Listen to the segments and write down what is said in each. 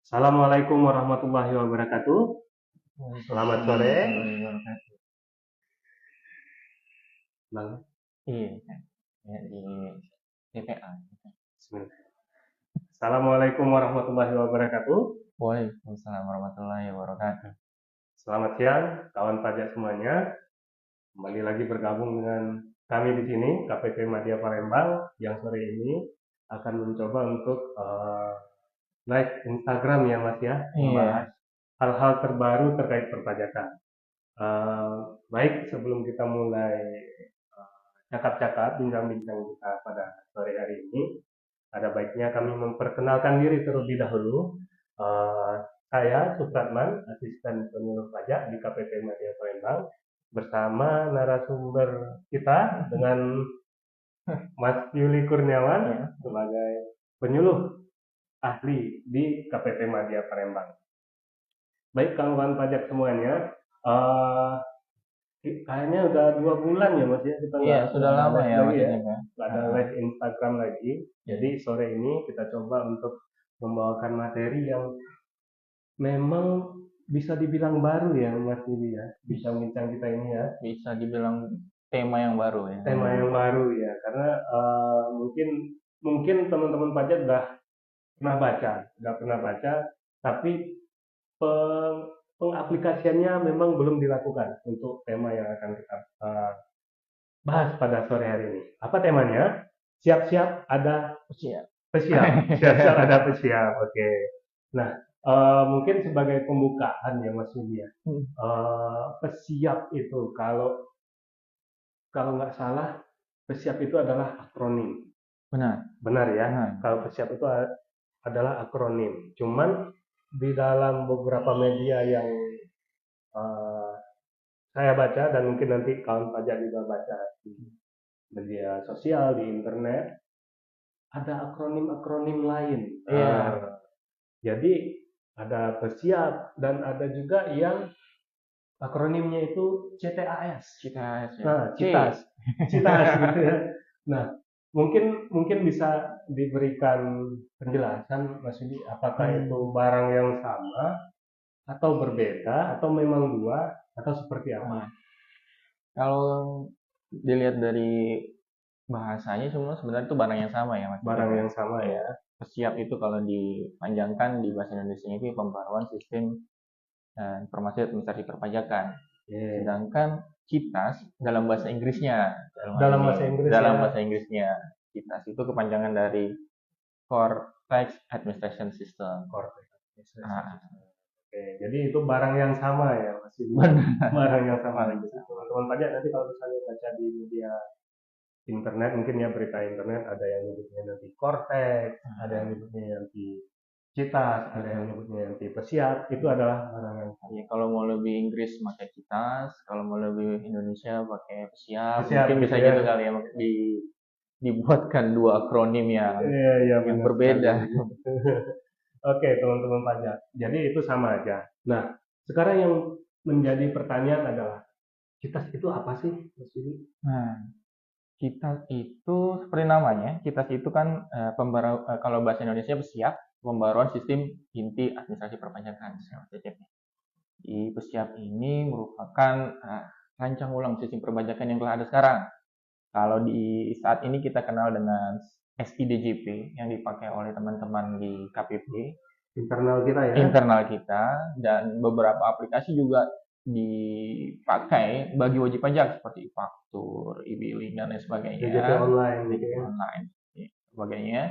Assalamualaikum warahmatullahi wabarakatuh. Selamat Waalaikumsalam sore. warahmatullahi wabarakatuh. Bang. Iya kan, ya di TPA. Bismillah. Assalamualaikum warahmatullahi wabarakatuh. Waalaikumsalam warahmatullahi wabarakatuh. Selamat siang, kawan pajak semuanya. Kembali lagi bergabung dengan kami di sini, KPP Madya Palembang, yang sore ini akan mencoba untuk live Instagram ya Mas ya, membahas Iya, hal-hal terbaru terkait perpajakan. Eh, Baik, sebelum kita mulai cakap-cakap, bincang-bincang kita pada sore hari ini, ada baiknya kami memperkenalkan diri terlebih dahulu. Eh, saya Supratman, asisten penyuluh pajak di KPP Madya Palembang, bersama narasumber kita dengan Mas Yuli Kurniawan iya. sebagai penyuluh ahli di KPP Madya Palembang. Baik kawan pajak semuanya, eh, kayaknya udah 2 bulan ya Mas ya kita Iya, nggak sudah ada lama live ya lagi Mas ya, ini kan. nggak ada Ah, live Instagram lagi. Jadi iya. sore ini kita coba untuk membawakan materi yang memang bisa dibilang baru ya Mas Yudi ya, Bis- bincang-bincang kita ini ya, Bisa dibilang tema yang baru ya. tema yang baru ya, karena mungkin mungkin teman-teman pajak udah pernah baca, tapi pengaplikasiannya memang belum dilakukan untuk tema yang akan kita bahas pada sore hari ini. Apa temanya? Siap-siap ada Siap. pesiap, siap-siap ada pesiap. Oke. Nah, mungkin sebagai pembukaan ya Mas Yudi ya. Pesiap itu kalau kalau nggak salah, pesiap itu adalah akronim. Benar, Benar ya? benar. Kalau pesiap itu adalah akronim. Cuman di dalam beberapa media yang eh, saya baca dan mungkin nanti kawan pajak juga baca di media sosial, di internet, ada akronim-akronim lain. Iya, Jadi ada pesiap dan ada juga yang akronimnya itu CTAS. kita ya. Nah, C. CITAS, CITAS gitu ya. Nah, mungkin mungkin bisa diberikan penjelasan Mas Yudi, apakah itu Hmm. barang yang sama atau berbeda atau memang dua atau seperti apa? Nah, kalau dilihat dari bahasanya semua sebenarnya itu barang yang sama ya Mas Philip Barang ya. yang sama Kalau ya. siap itu kalau dipanjangkan di bahasa Indonesia itu pembaruan sistem informasi administrasi perpajakan. Yeah. Sedangkan KITAS dalam bahasa Inggrisnya, dalam hal Dalam ini bahasa Inggris dalam ya. bahasa Inggrisnya KITAS itu kepanjangan dari Core Tax Administration System. Cortex. Ah, Oke, jadi itu barang yang sama ya Mas Yudi. benar. Barang yang sama. Barang yang Jadi sama. teman-teman pajak nanti kalau misalnya baca di media internet, mungkin ya berita internet, ada yang nyebutnya nanti Cortex, ada yang Ah, nyebutnya nanti Citas, ada yang nyebutnya nanti Pesiat, itu adalah barang yang sama. ya, kalau mau lebih Inggris pakai KITAS, kalau mau lebih Indonesia pakai Siap, Pesiat mungkin gitu bisa ya. gitu kali ya dibuatkan dua akronim Iya, iya yang benar sekali. berbeda. Oke, teman-teman pajak. Jadi itu sama aja. Nah, sekarang yang menjadi pertanyaan adalah, Citas itu apa sih, Mas Yudi? Nah, KITAS itu seperti namanya, KITAS itu kan kalau bahasa Indonesia Pesiap, pembaruan sistem inti administrasi perpajakan. Di Pesiap ini merupakan rancang ulang sistem perpajakan yang telah ada sekarang. Kalau di saat ini kita kenal dengan SIDJP yang dipakai oleh teman-teman di KPP, Internal kita ya. internal kita, dan beberapa aplikasi juga dipakai bagi wajib pajak seperti faktur, e-billing dan lain DJP sebagainya, online gitu DJP ya. online, sebagainya.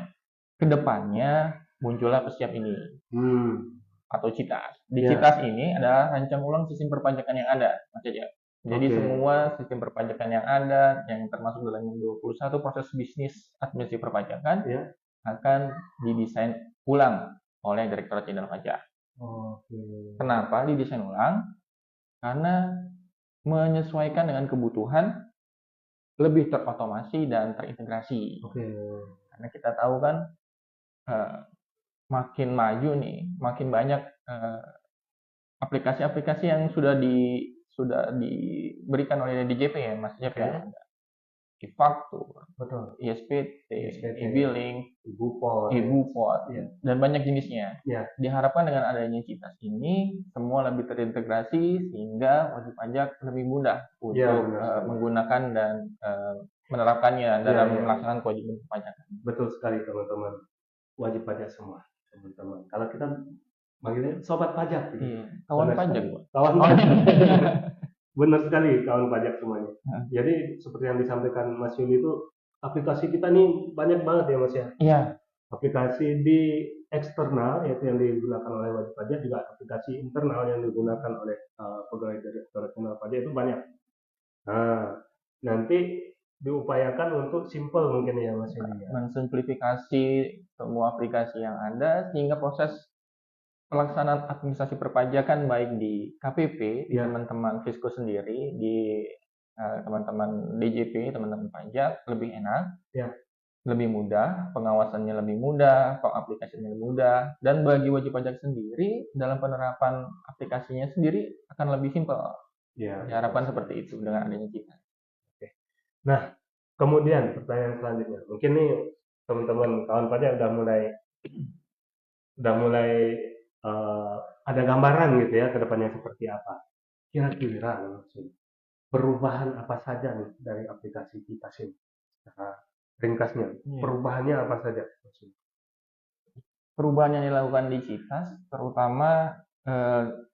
Kedepannya muncullah Pesiap ini Hmm, atau CITAS. Di ya, CITAS ini adalah rancang ulang sistem perpajakan yang ada, Mas Jaja. Jadi oke. semua sistem perpajakan yang ada, yang termasuk dalam yang 21 proses bisnis administrasi perpajakan, Ya, akan didesain ulang oleh Direktorat Jenderal Pajak. oke. Kenapa didesain ulang? Karena menyesuaikan dengan kebutuhan lebih terotomasi dan terintegrasi. Oke. Karena kita tahu kan eh, makin maju nih, makin banyak eh, aplikasi-aplikasi yang sudah diberikan oleh DJP ya, Mas Jeff ya. Oke. e-faktur, Betul. ISPT, ISPT, e-billing, Ibupot, e-bupot, ya. dan banyak jenisnya. Ya. Diharapkan dengan adanya Citas ini semua lebih terintegrasi sehingga wajib pajak lebih mudah Ya, untuk benar sekali. menggunakan dan menerapkannya dalam ya. melaksanakan kewajiban perpajakan. Betul sekali teman-teman, wajib pajak semua teman-teman. Kalau kita manggilnya sobat pajak, gitu. Iya, kawan Benar pajak, sekali. Pak. Kawan pajak. Benar sekali kawan pajak semuanya. Nah. Jadi seperti yang disampaikan Mas Yuli itu, aplikasi kita nih banyak banget ya Mas ya. Iya. Aplikasi di eksternal yaitu yang digunakan oleh wajib pajak, juga aplikasi internal yang digunakan oleh pegawai Direktorat Jenderal Pajak itu banyak. Nah, nanti diupayakan untuk simple mungkin ya Mas Yuli ya. Mensimplifikasi semua aplikasi yang ada sehingga proses pelaksanaan administrasi perpajakan baik di KPP, di Ya. teman-teman Fiskus sendiri, di teman-teman DJP, teman-teman pajak lebih enak, Ya. lebih mudah, pengawasannya lebih mudah, aplikasinya lebih mudah, dan bagi wajib pajak sendiri dalam penerapan aplikasinya sendiri akan lebih simpel. Ya. Diharapkan seperti itu dengan adanya kita. Oke. Nah, kemudian pertanyaan selanjutnya, mungkin nih teman-teman kawan pajak udah mulai ada gambaran gitu ya ke depannya seperti apa. Kira-kira perubahan apa saja nih dari aplikasi kita sih? Ringkasnya, perubahannya apa saja? Perubahan yang dilakukan di Citas, terutama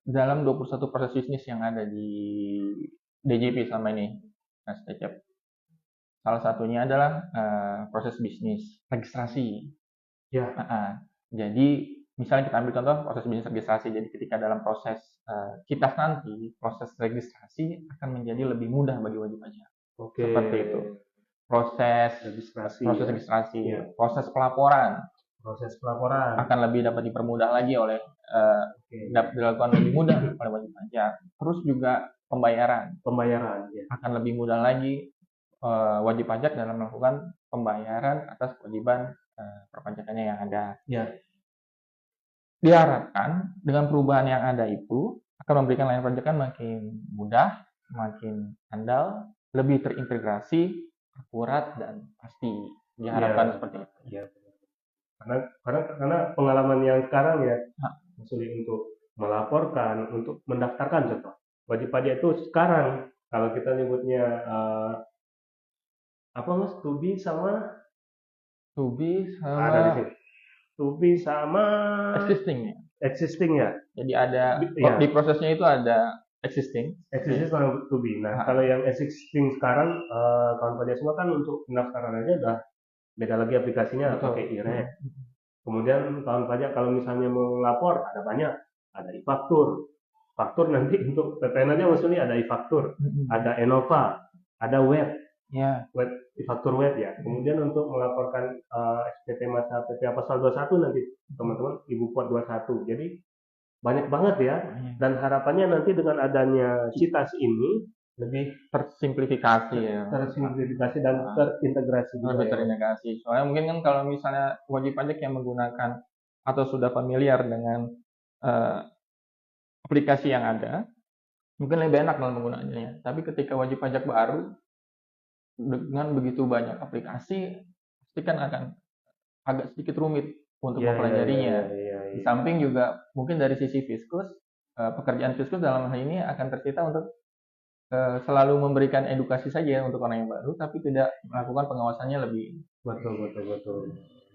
dalam 21 proses bisnis yang ada di DJP selama ini, Mas Cecep. Salah satunya adalah proses bisnis registrasi. Ya. Jadi misalnya kita ambil contoh proses bisnis registrasi. Jadi ketika dalam proses Citas nanti, proses registrasi akan menjadi lebih mudah bagi wajib pajak. Oke. Seperti itu. Proses registrasi, ya. Proses pelaporan akan lebih dapat dipermudah lagi oleh dapat dilakukan lebih mudah oleh wajib pajak. Terus juga pembayaran ya. Akan lebih mudah lagi wajib pajak dalam melakukan pembayaran atas kewajiban perpajakannya yang ada. Ya. Diharapkan dengan perubahan yang ada itu akan memberikan layanan perpajakan makin mudah, makin handal, lebih terintegrasi, akurat, dan pasti. Diharapkan seperti itu. Ya. Karena pengalaman yang sekarang ya, sulit untuk melaporkan, untuk mendaftarkan contoh. Wajib pajak itu sekarang kalau kita nyebutnya apa Mas? Tubi sama ada di sini. Tubi sama existing ya. Jadi ada di prosesnya itu ada existing sama tubi. Nah, kalau yang existing sekarang kawan pajak semua kan untuk pendaftaran aja udah beda lagi aplikasinya, pakai IREK. Kemudian kawan pajak kalau misalnya mau lapor ada banyak, ada e-faktur. Faktur nanti untuk PPN aja maksudnya ada e-faktur, ada Enova, ada web. Ya. Web e-faktur web ya. Kemudian untuk melaporkan SPT masa PPA pasal 21 nanti teman-teman Ibupot 21. Jadi banyak banget ya. Dan harapannya nanti dengan adanya Citas ini lebih tersimplifikasi ya. Tersimplifikasi dan terintegrasi juga. Lebih terintegrasi. Soalnya mungkin kan kalau misalnya wajib pajak yang menggunakan atau sudah familiar dengan aplikasi yang ada, mungkin lebih enak dalam menggunakannya. Tapi ketika wajib pajak baru dengan begitu banyak aplikasi, pasti kan akan agak sedikit rumit untuk mempelajarinya. Di samping juga mungkin dari sisi Fiskus, pekerjaan Fiskus dalam hal ini akan tercipta untuk selalu memberikan edukasi saja untuk orang yang baru, tapi tidak melakukan pengawasannya lebih. Betul.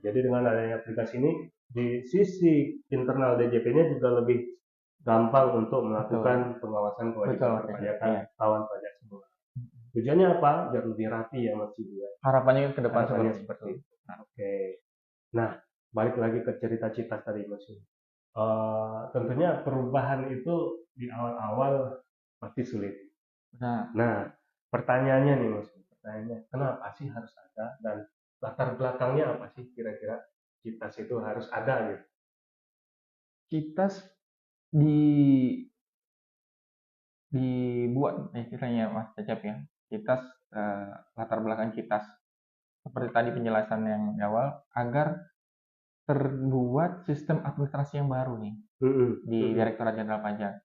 Jadi dengan adanya aplikasi ini, di sisi internal DJP-nya juga lebih gampang untuk melakukan pengawasan kewajiban perpajakan kawan pajak semua. Tujuannya apa? Biar lebih rapi ya Mas Yudi. Harapannya ke depan seperti itu. Oke. Nah, balik lagi ke cerita Citas tadi Mas Yudi. Tentunya perubahan itu di awal-awal pasti sulit. Nah, pertanyaannya nih Mas, kenapa sih harus ada dan latar belakangnya apa sih kira-kira Citas itu harus ada gitu? Citas dibuat istilahnya Mas Cecep ya. Citas latar belakang Citas seperti tadi penjelasan yang di awal agar terbuat sistem administrasi yang baru nih di Direktorat Jenderal Pajak.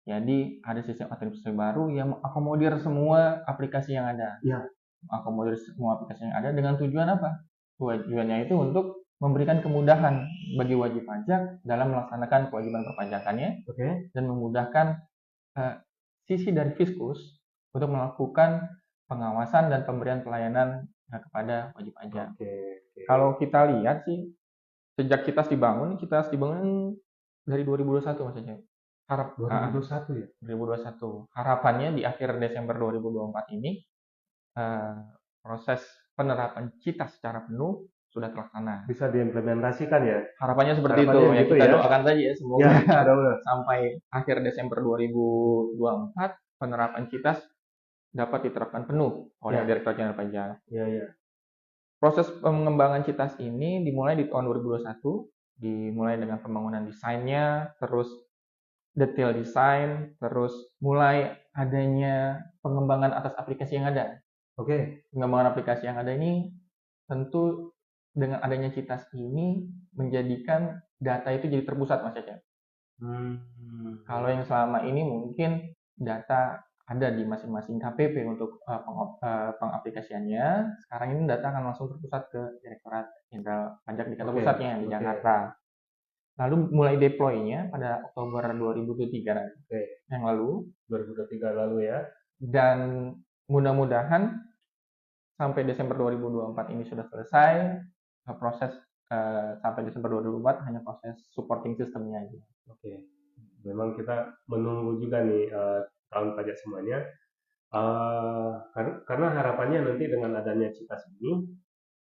Jadi ada sistem administrasi baru yang mengakomodir semua aplikasi yang ada. Ya. mengakomodir semua aplikasi yang ada dengan tujuan apa? Tujuannya itu untuk memberikan kemudahan bagi wajib pajak dalam melaksanakan kewajiban perpajakannya Oke. dan memudahkan sisi dari Fiskus untuk melakukan pengawasan dan pemberian pelayanan kepada wajib pajak. Oke. Kalau kita lihat sih, sejak Citas dibangun dari 2021 Mas Cecep. 2021 ya? 2021. Harapannya di akhir Desember 2024 ini proses penerapan Citas secara penuh sudah terlaksana. Bisa diimplementasikan ya? Harapannya seperti itu. Harapannya Ya gitu kita ya? doakan saja ya semoga Ya, benar-benar. sampai akhir Desember 2024 penerapan Citas dapat diterapkan penuh oleh Ya. Direktorat Jenderal Pajak. Iya. Proses pengembangan Citas ini dimulai di tahun 2021, dimulai dengan pembangunan desainnya, terus detail desain, terus mulai adanya pengembangan atas aplikasi yang ada. Oke. Pengembangan aplikasi yang ada ini tentu dengan adanya Citas ini menjadikan data itu jadi terpusat Mas Cecep. Kalau yang selama ini mungkin data ada di masing-masing KPP untuk pengaplikasiannya, sekarang ini data akan langsung terpusat ke Direktorat Jenderal Pajak di kantor pusatnya di Jakarta. Lalu mulai deploy-nya pada Oktober 2023 yang lalu. 2023 lalu ya. Dan mudah-mudahan sampai Desember 2024 ini sudah selesai. Proses sampai Desember 2024 hanya proses supporting sistemnya aja. Oke. Memang kita menunggu juga nih tahun pajak semuanya. Karena harapannya nanti dengan adanya Citas ini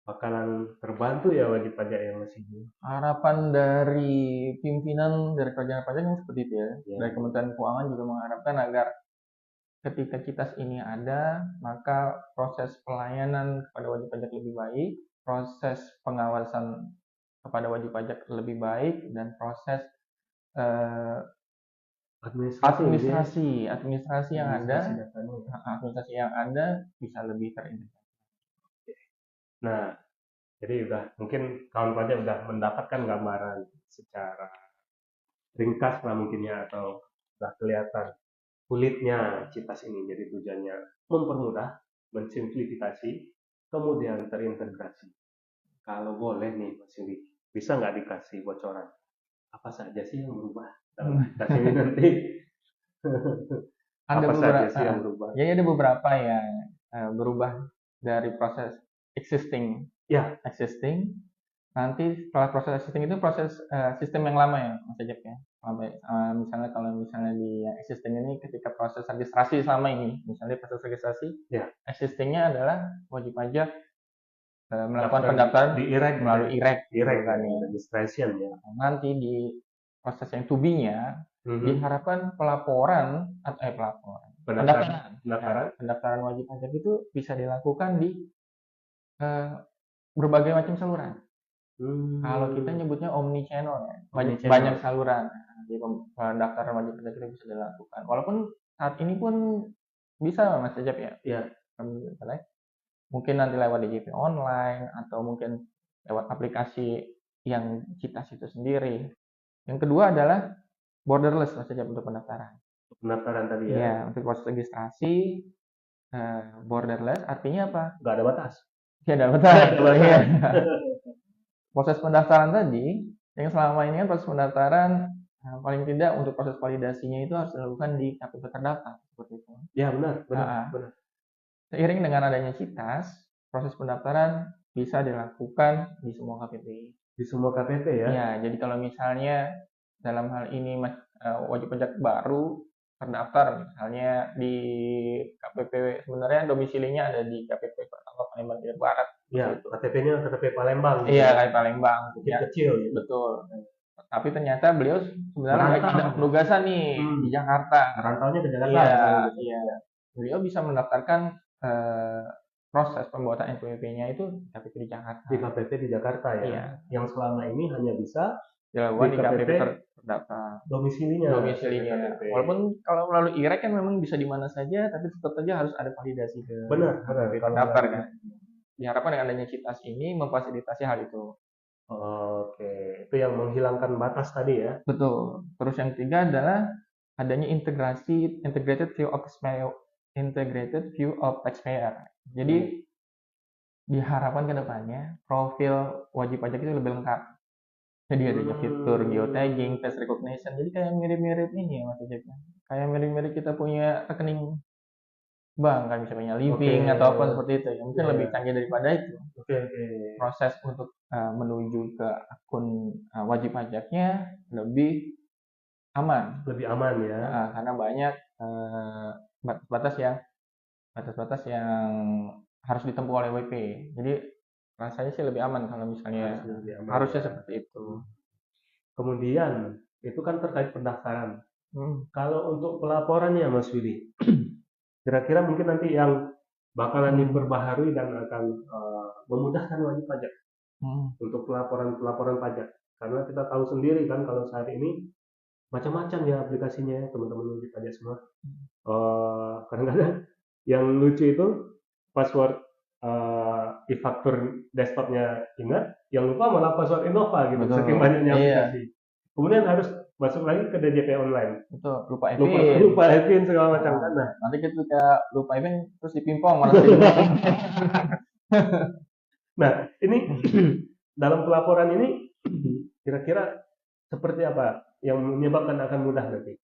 bakalan terbantu ya wajib pajak yang masih harapan dari pimpinan Direktorat Jenderal Pajak yang seperti itu ya. Dari Kementerian Keuangan juga mengharapkan agar ketika Citas ini ada, maka proses pelayanan kepada wajib pajak lebih baik, proses pengawasan kepada wajib pajak lebih baik, dan proses administrasi yang ada bisa lebih terintegrasi. Nah, jadi mungkin kawan pajak udah mendapatkan gambaran secara ringkas lah mungkin ya, atau udah kelihatan kulitnya Citas ini. Jadi tujuannya mempermudah, mensimplifikasi, kemudian terintegrasi. Kalau boleh nih Mas Yudi, bisa nggak dikasih bocoran apa saja sih yang berubah dalam Citas ini nanti? Ada apa saja sih yang berubah? Ya ada beberapa yang berubah dari proses existing. Nanti setelah proses existing itu proses sistem yang lama ya Mas Ejek ya. Misalnya kalau di existing ini ketika proses registrasi selama ini, misalnya proses registrasi, existingnya adalah wajib pajak melakukan pendaftaran melalui IREK kan ya, registration ya. Nanti di proses yang to be-nya diharapkan pendaftaran wajib pajak itu bisa dilakukan di berbagai macam saluran. Kalau kita nyebutnya omni channel ya, banyak saluran. Jadi pendaftaran wajib pajak itu bisa dilakukan. Walaupun saat ini pun bisa Mas Ejep ya. Iya. Mungkin nanti lewat DJP online atau mungkin lewat aplikasi yang Citas itu sendiri. Yang kedua adalah borderless Mas Ejep untuk pendaftaran. Pendaftaran tadi ya. Iya, untuk proses registrasi borderless artinya apa? Nggak ada batas. Tidak ada batas. Ya. Proses pendaftaran tadi, yang selama ini kan proses pendaftaran paling tidak untuk proses validasinya itu harus dilakukan di KPP terdaftar seperti itu. Ya benar. Seiring dengan adanya Citas, proses pendaftaran bisa dilakukan di semua KPP. Di semua KPP ya? Ya, jadi kalau misalnya dalam hal ini wajib pajak baru terdaftar misalnya di KPP, sebenarnya domisilinya ada di KPP Palembang Barat. Iya, KTP-nya KTP Palembang. Iya, KTP Palembang. Kecil gitu. Betul. Tapi ternyata beliau sebenarnya ada penugasan nih di Jakarta. Rantaunya ke Jakarta. Iya. Beliau bisa mendaftarkan proses pembuatan NPWP-nya itu di KPP di Jakarta. Di KPP di Jakarta ya. Iya. Yang selama ini hanya bisa dilakukan di KPP terdaftar. Domisilinya. Walaupun kalau melalui IREK kan memang bisa di mana saja, tapi tetap saja harus ada validasi ke benar. Terdaftar kan. Diharapkan dengan adanya Citas ini memfasilitasi hal itu. Oke, itu yang menghilangkan batas tadi ya. Betul. Terus yang ketiga adalah adanya integrated view of taxpayer. Jadi diharapkan ke depannya profil wajib pajak itu lebih lengkap. Jadi adanya fitur geotagging, face recognition. Jadi kayak mirip-mirip ini ya Mas Ejek. Kayak mirip-mirip kita punya rekening bank kan, misalnya Oke. living atau apa seperti itu ya. Mungkin Iya, lebih iya. canggih daripada itu. Oke, oke. Proses untuk menuju ke akun wajib pajaknya lebih aman. Lebih aman ya. Karena banyak batas-batas yang harus ditempuh oleh WP. Jadi rasanya sih lebih aman kalau misalnya Harusnya lebih aman harusnya ya. seperti itu. Kemudian itu kan terkait pendaftaran. Hmm. Kalau untuk pelaporannya Mas Willy, kira-kira mungkin nanti yang bakalan diperbaharui dan akan memudahkan wajib pajak untuk pelaporan pajak. Karena kita tahu sendiri kan kalau saat ini macam-macam ya aplikasinya ya, teman-teman wajib pajak semua. Kadang-kadang yang lucu itu password e-faktur desktopnya ingat, yang lupa malah password Innova gitu, Betul. saking banyaknya Iya. aplikasi. Kemudian harus masuk lagi ke DJP online. Betul, lupa EPIN. Lupa EPIN segala macam kan. Nah, Nanti ketika lupa EPIN terus dipimpong malah jadi nah ini dalam pelaporan ini kira-kira seperti apa yang menyebabkan akan mudah nanti?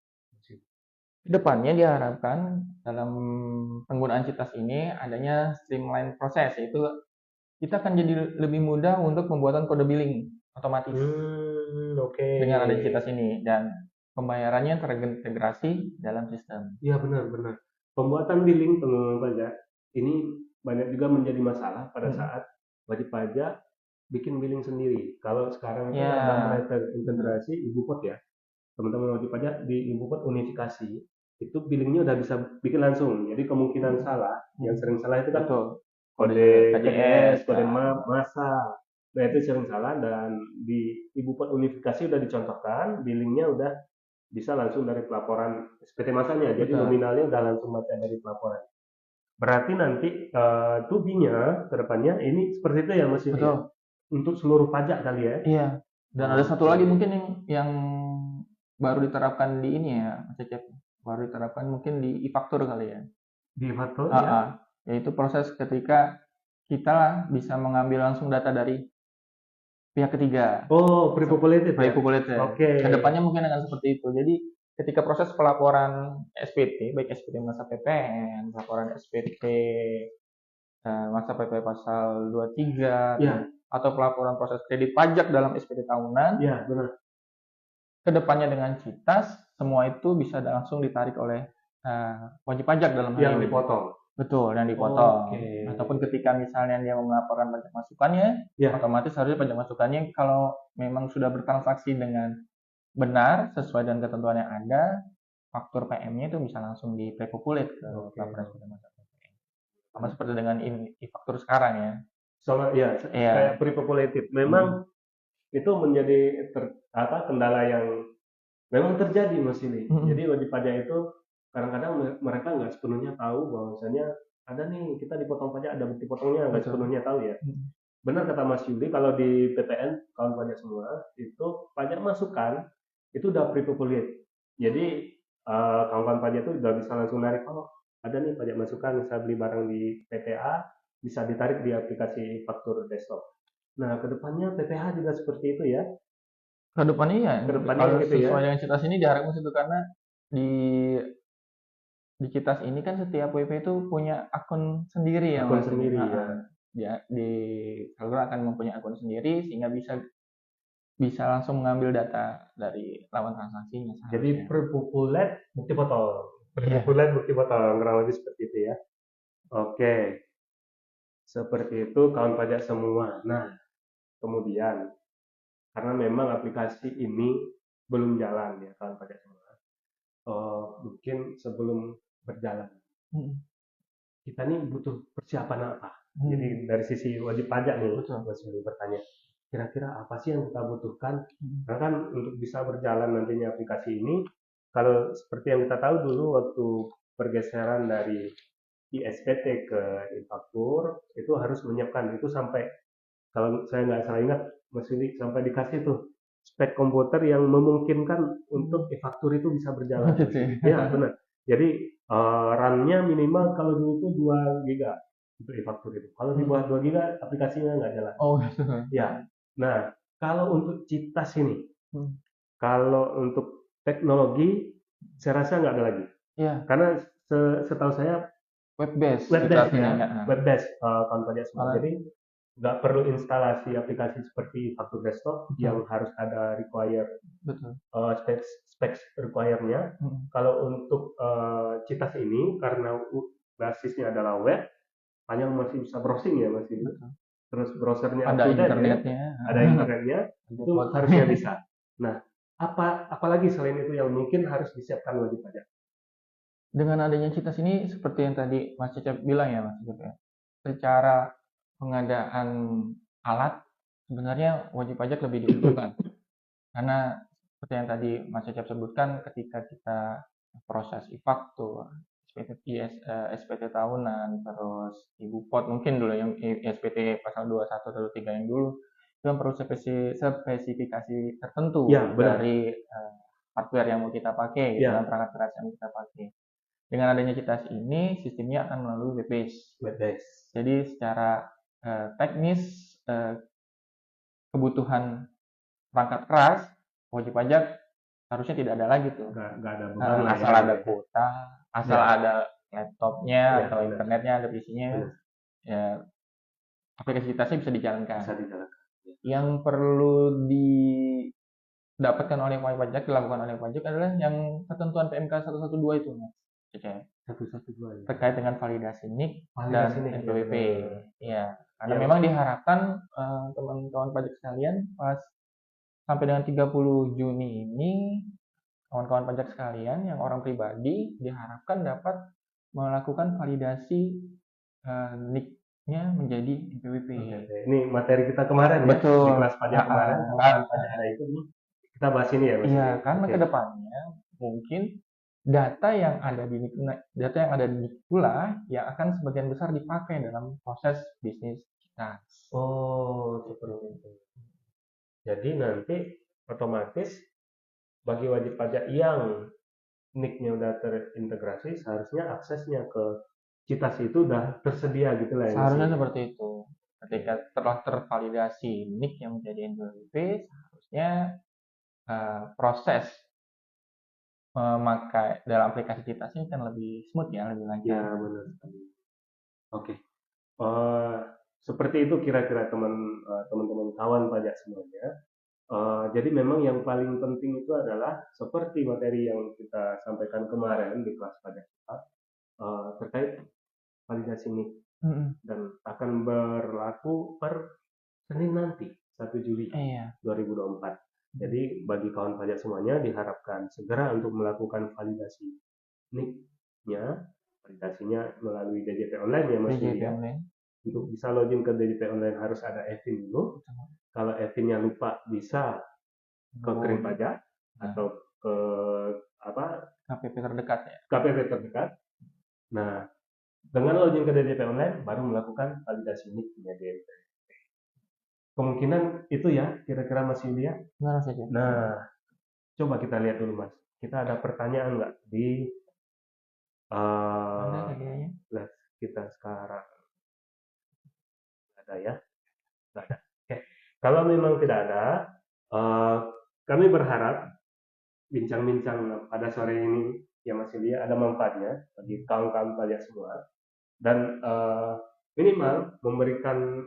Kedepannya diharapkan dalam penggunaan CITAS ini adanya streamline proses, yaitu kita akan jadi lebih mudah untuk pembuatan kode billing otomatis Oke. dengan ada CITAS ini, dan pembayarannya terintegrasi dalam sistem. Iya benar. Pembuatan billing pengumuman pajak ini banyak juga menjadi masalah pada saat wajib pajak bikin billing sendiri. Kalau sekarang itu ada mulai terintegrasi IBUPOT ya. Teman-teman wajib pajak di IBUPOT unifikasi, itu billingnya udah bisa bikin langsung. Jadi kemungkinan salah, yang sering salah itu kan kode KJS, kode masa. Nah itu sering salah, dan di IBUPOT unifikasi udah dicontohkan, billingnya udah bisa langsung dari pelaporan SPT masanya. Jadi nominalnya udah langsung baca dari pelaporan. Berarti nanti to-be-nya ke depannya ini seperti itu ya Mas Yuri? Untuk seluruh pajak kali ya? Iya. Dan ada satu lagi mungkin yang baru diterapkan di ini ya, Mas Cecep. Baru diterapkan mungkin di e-faktur kali ya. Di e-faktur ya? Yaitu proses ketika kita bisa mengambil langsung data dari pihak ketiga. Oh, pre-populated ya? Oke. Kedepannya mungkin akan seperti itu. Jadi ketika proses pelaporan SPT, baik SPT masa PPN, laporan SPT masa PP pasal 23, atau pelaporan proses kredit pajak dalam SPT tahunan. Iya, benar. Kedepannya dengan CITAS, semua itu bisa langsung ditarik oleh wajib pajak dalam hal ini. Dipotong. Betul, yang dipotong. Ataupun ketika misalnya dia melaporkan pajak masukannya, otomatis harusnya pajak masukannya kalau memang sudah bertransaksi dengan benar sesuai dengan ketentuan yang ada, faktur PM-nya itu bisa langsung di pre-populate ke laporan SPT masa PPN. Sama seperti dengan e-faktur sekarang ya. Soalnya ya, kayak pre-populated. Memang itu menjadi kendala yang memang terjadi Mas ini. Jadi wajib pajak itu kadang-kadang mereka nggak sepenuhnya tahu bahwasanya ada nih kita dipotong pajak, ada bukti potongnya, nggak sepenuhnya tahu ya. Benar kata Mas Yuli, kalau di PPN kawan pajak semua itu pajak masukan itu udah pre-populate. Jadi kawan pajak itu udah bisa langsung narik, oh ada nih pajak masukan, bisa beli barang di PPA, bisa ditarik di aplikasi faktur desktop. Nah, kedepannya PPH juga seperti itu ya? Kedepannya ya, kalau gitu sesuai dengan CITAS ini diharapkan itu, karena di CITAS ini kan setiap WP itu punya akun sendiri ya. Akun sendiri ya. Di saluran akan mempunyai akun sendiri sehingga bisa langsung mengambil data dari lawan transaksinya. Jadi pre-populate bukti potong. Pre-populate bukti potong, kurang lebih seperti itu ya. Oke. Seperti itu kawan pajak semua. Nah, kemudian karena memang aplikasi ini belum jalan ya kawan pajak semua. Mungkin sebelum berjalan, kita nih butuh persiapan apa? Jadi dari sisi wajib pajak nih, Mas Willy bertanya, kira-kira apa sih yang kita butuhkan? Karena kan untuk bisa berjalan nantinya aplikasi ini, kalau seperti yang kita tahu dulu waktu pergeseran dari ISPT ke e-faktur, itu harus menyiapkan itu sampai, kalau saya nggak salah ingat Mas Willy, sampai dikasih tuh spek komputer yang memungkinkan untuk e-faktur itu bisa berjalan. Ya benar. Jadi RAM-nya minimal kalau dulu itu 2 GB. untuk e-faktur itu. Kalau di bawah 2 giga aplikasinya nggak jalan. Oh, gitu. Ya. Nah, kalau untuk Citas ini, Hmm. kalau untuk teknologi, saya rasa nggak ada lagi. Iya, Karena setahu saya web based web kita based sini ya, ya. web based account pajak semua. Malah, Jadi nggak perlu instalasi aplikasi seperti faktur desktop betul, yang harus ada betul. specs specs require-nya. Hmm, Kalau untuk Citas ini karena basisnya adalah web, hanya masih bisa browsing ya masih. betul. Terus browsernya up Ada to date ya, internetnya, ada internetnya, ada itu harusnya fotonya. bisa. Nah, apalagi selain itu yang mungkin harus disiapkan wajib pajak? Dengan adanya Citas ini seperti yang tadi Mas Cecep bilang ya Mas Cecep ya. Secara pengadaan alat sebenarnya wajib pajak lebih diuntungkan. Karena seperti yang tadi Mas Cecep sebutkan ketika kita proses e-faktur, SPT tahunan, terus Ibu Pot mungkin dulu yang SPT pasal 21 atau 3 yang dulu itu kan perlu spesifikasi tertentu Ya, benar. dari hardware yang mau kita pakai gitu kan, Ya, perangkat keras yang mau kita pakai. Dengan adanya Citas ini, sistemnya akan melalui web based. web based. Jadi secara teknis kebutuhan perangkat keras wajib pajak harusnya tidak ada lagi tuh. Nggak ada beban lah Asal ya. ada kuota, asal Ya, ada laptopnya ya, atau benar. internetnya, ada PC-nya, Benar. ya aplikasi Citasnya bisa dijalankan. Bisa dijalankan. Yang perlu didapatkan oleh wajib pajak, dilakukan oleh wajib pajak adalah yang ketentuan PMK 112 itu, Mas. Oke. 112 ya. Terkait dengan validasi NIK dan Validasi NIK, ya, NPWP. benar. Iya, karena Yang memang diharapkan teman-teman pajak sekalian pas sampai dengan 30 Juni ini kawan-kawan pajak sekalian yang orang pribadi diharapkan dapat melakukan validasi NIK-nya menjadi NPWP. Ini materi kita kemarin ya, Betul. di kelas pajak kemarin, kawan pajak ada itu nih. Kita bahas ini ya, Mas. Iya, karena Oke. kedepannya mungkin data yang ada di NIK pula yang akan sebagian besar dipakai dalam proses bisnis kita. Oh, seperti itu. Jadi nanti otomatis bagi wajib pajak yang NIK-nya udah terintegrasi, seharusnya aksesnya ke Citas itu udah tersedia gitu lah ya. Seharusnya Mas? seperti itu. Ketika telah tervalidasi NIK yang menjadi NPWP, seharusnya proses memakai dalam aplikasi Citas ini kan lebih smooth ya, lebih lancar. Ya, benar sekali. Oke. Eh, seperti itu kira-kira teman-teman kawan pajak semuanya. Jadi memang yang paling penting itu adalah seperti materi yang kita sampaikan kemarin di kelas pajak kita terkait validasi NIK dan akan berlaku per Senin nanti 1 Juli Iya. 2024. Jadi bagi kawan pajak semuanya diharapkan segera untuk melakukan validasi NIK-nya, validasinya melalui DJP online ya Mas DJP Yudi ya. online. Untuk bisa login ke DJP online harus ada EVIN dulu. Kalau EVIN-nya lupa bisa ke Kering Pajak atau ke KPP terdekat ya. KPP terdekat. Nah, dengan login ke DJP online baru melakukan validasi NIK punya DNP. Kemungkinan itu ya, kira-kira Mas Yulia. Benar saja. Nah, coba kita lihat dulu Mas. Kita ada pertanyaan nggak di les kita sekarang? Ada ya? Nggak ada. Oke. Kalau memang tidak ada, kami berharap bincang-bincang pada sore ini ya Mas Yulia ada manfaatnya bagi kawan-kawan pajak semua. Dan minimal memberikan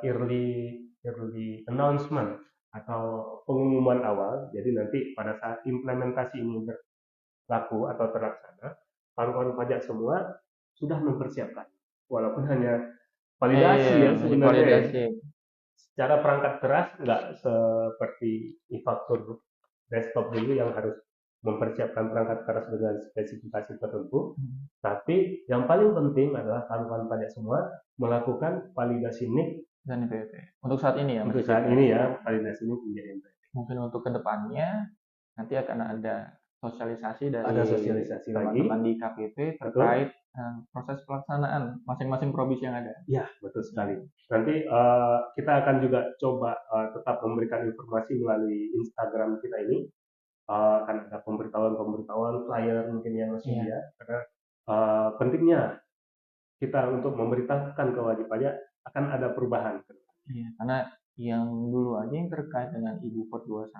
early announcement atau pengumuman awal. Jadi nanti pada saat implementasi ini berlaku atau terlaksana, kawan-kawan pajak semua sudah mempersiapkan. Walaupun hanya validasi ya sebenarnya. Validasi. Secara perangkat keras nggak seperti e-faktur desktop dulu yang harus mempersiapkan perangkat keras dengan spesifikasi tertentu. Tapi yang paling penting adalah kawan-kawan pajak semua melakukan validasi NIK dan NPWP. Untuk saat ini ya. Untuk saat ini ya, validasi NIK menjadi NPWP. Mungkin untuk kedepannya nanti akan ada sosialisasi dari teman-teman di KPP terkait proses pelaksanaan masing-masing provinsi yang ada. Ya, betul sekali. Nanti kita akan juga coba tetap memberikan informasi melalui Instagram kita ini. Akan ada pemberitahuan flyer mungkin yang masih ya, karena pentingnya kita untuk memberitahukan ke wajib pajak akan ada perubahan. Iya, karena yang dulu aja yang terkait dengan Ibu Pot 21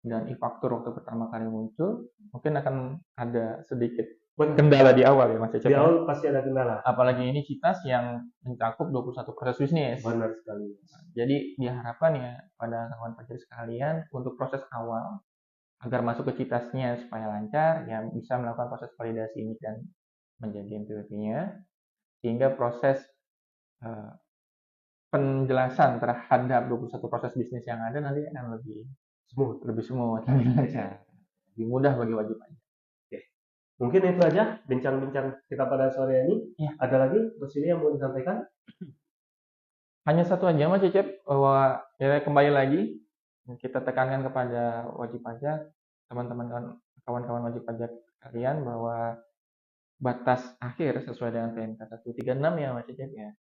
dan e-faktur waktu pertama kali muncul, mungkin akan ada sedikit kendala di awal ya Mas Cecep. Di awal pasti ada kendala. Apalagi ini CITAS yang mencakup 21 proses bisnis. Benar sekali. Jadi diharapkan ya pada kawan pajak sekalian untuk proses awal agar masuk ke CITAS-nya supaya lancar, ya bisa melakukan proses validasi ini dan menjadi NPWP-nya, sehingga proses penjelasan terhadap 21 proses bisnis yang ada nanti akan lebih smooth, lebih lancar, lebih mudah bagi wajib pajak. Oke. Mungkin itu aja bincang-bincang kita pada sore ini. Ya. Ada lagi Mas ini yang mau disampaikan? Hanya satu aja Mas Cecep, bahwa ya kembali lagi kita tekankan kepada wajib pajak, teman-teman kawan-kawan wajib pajak kalian bahwa batas akhir sesuai dengan PMK 136 ya Mas Cecep ya.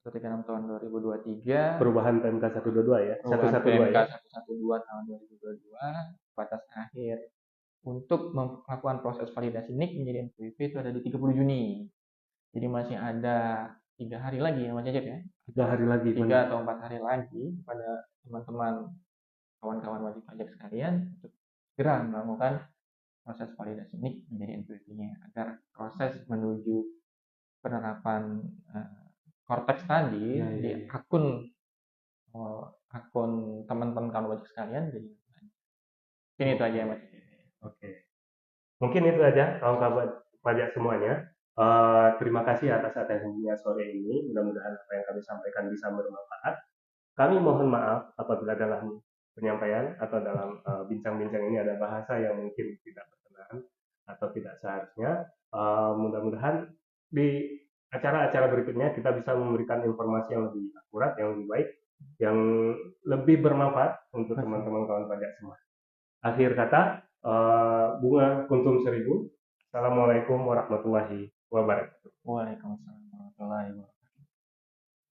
136 tahun 2023. Perubahan PMK 122 ya. Perubahan PMK 112 tahun 2022, batas akhir untuk melakukan proses validasi NIK menjadi NPWP itu ada di 30 Juni. Jadi masih ada 3 hari lagi ya Mas Cecep ya. 3 hari lagi. 3 atau 4 hari lagi pada teman-teman kawan-kawan wajib pajak sekalian untuk segera melakukan proses validasi NIK menjadi NPWP-nya agar proses menuju penerapan Cortex tadi di akun teman-teman kawan wajib sekalian jadi mungkin itu aja Mas. Oke. Mungkin itu aja kawan-kawan pajak semuanya. Terima kasih atas atensinya sore ini. Mudah-mudahan apa yang kami sampaikan bisa bermanfaat. Kami mohon maaf apabila dalam penyampaian atau dalam bincang-bincang ini ada bahasa yang mungkin tidak berkenan atau tidak seharusnya. Mudah-mudahan di acara-acara berikutnya kita bisa memberikan informasi yang lebih akurat, yang lebih baik, yang lebih bermanfaat untuk teman-teman kawan pajak semua. Akhir kata, Bunga Kuntum Seribu. Assalamualaikum warahmatullahi wabarakatuh. Waalaikumsalam warahmatullahi wabarakatuh.